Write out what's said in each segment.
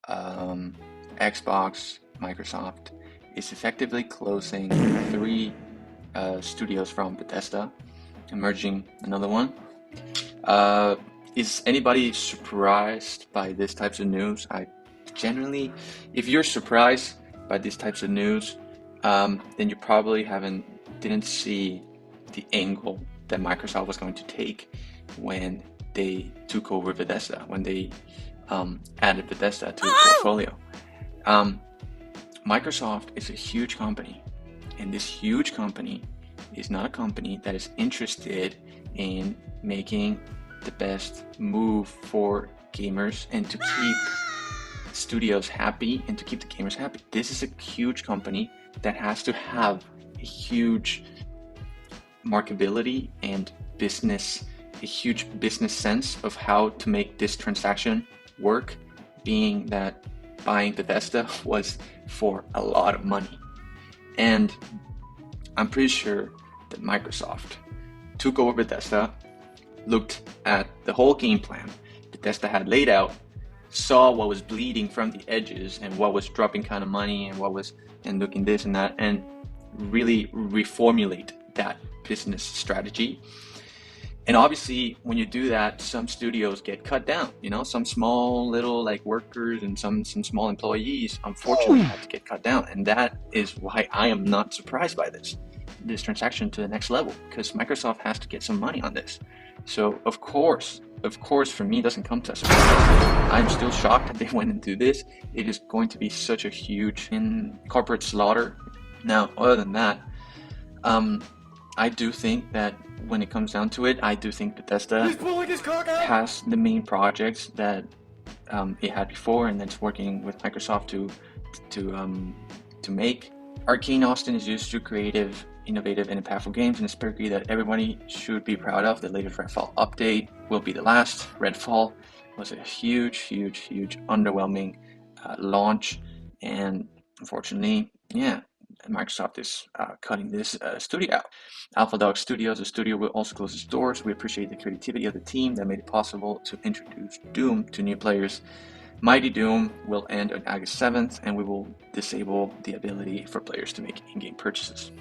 Xbox, Microsoft is effectively closing 3 studios from Bethesda and merging another one. Is anybody surprised by these types of news? Generally, if you're surprised by these types of news, then you probably didn't see the angle that Microsoft was going to take when they took over Bethesda, when they added Bethesda to the portfolio. Microsoft is a huge company, and this huge company is not a company that is interested in making the best move for gamers and to keep studios happy and to keep the gamers happy. This is a huge company that has to have a huge marketability and a huge business sense of how to make this transaction work, being that buying Bethesda was for a lot of money. And I'm pretty sure that Microsoft took over Bethesda, looked at the whole game plan Bethesda had laid out, saw what was bleeding from the edges and what was dropping kind of money and looking this and that, and really reformulate that business strategy. And obviously when you do that, some studios get cut down, some small little workers and some small employees unfortunately had to get cut down. And that is why I am not surprised by this transaction to the next level, because Microsoft has to get some money on this. So of course for me, it doesn't come to a surprise. I'm still shocked that they went into this. It is going to be such a huge corporate slaughter. Now, other than that, I do think that when it comes down to it, I do think Bethesda has the main projects that it had before, and then it's working with Microsoft to make. Arcane Austin is used to creative, innovative, and impactful games in a spirit that everybody should be proud of. The latest Redfall update will be the last. Redfall was a huge underwhelming launch, and unfortunately, Microsoft is cutting this studio out. Alpha Dog Studios, the studio, will also close its doors. We appreciate the creativity of the team that made it possible to introduce Doom to new players. Mighty Doom will end on August 7th, and we will disable the ability for players to make in-game purchases.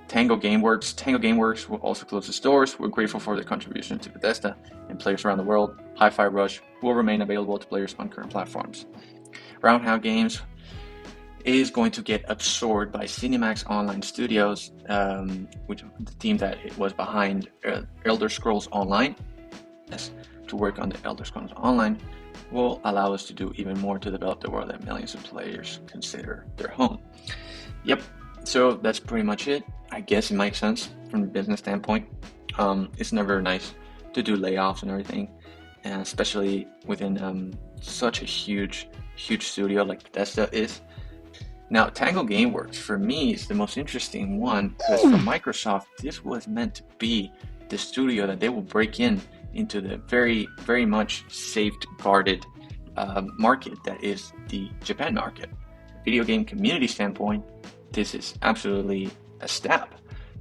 Tango Gameworks will also close its doors. We're grateful for their contribution to Bethesda and players around the world. Hi-Fi Rush will remain available to players on current platforms. Roundhouse Games is going to get absorbed by Cinemax Online Studios, which the team that was behind Elder Scrolls Online. To work on the Elder Scrolls Online will allow us to do even more to develop the world that millions of players consider their home. Yep, so that's pretty much it. I guess it makes sense from a business standpoint. It's never nice to do layoffs and everything, and especially within such a huge studio like Bethesda is. Now, Tango Gameworks, for me, is the most interesting one, because for Microsoft, this was meant to be the studio that they will break into the very, very much safeguarded market that is the Japan market. Video game community standpoint, this is absolutely a stab,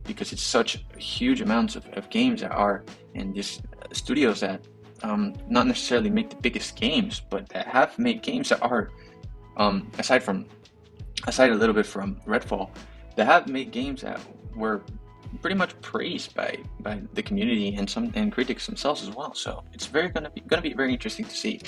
because it's such huge amounts of games that are in these studios that not necessarily make the biggest games, but that have made games that are, aside a little bit from Redfall, they have made games that were pretty much praised by the community and critics themselves as well. So it's gonna be very interesting to see,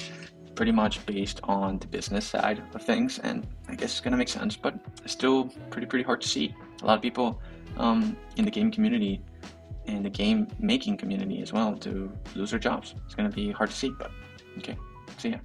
pretty much based on the business side of things, and I guess it's gonna make sense, but it's still pretty hard to see. A lot of people in the game community and the game making community as well to lose their jobs. It's gonna be hard to see, but okay, see ya.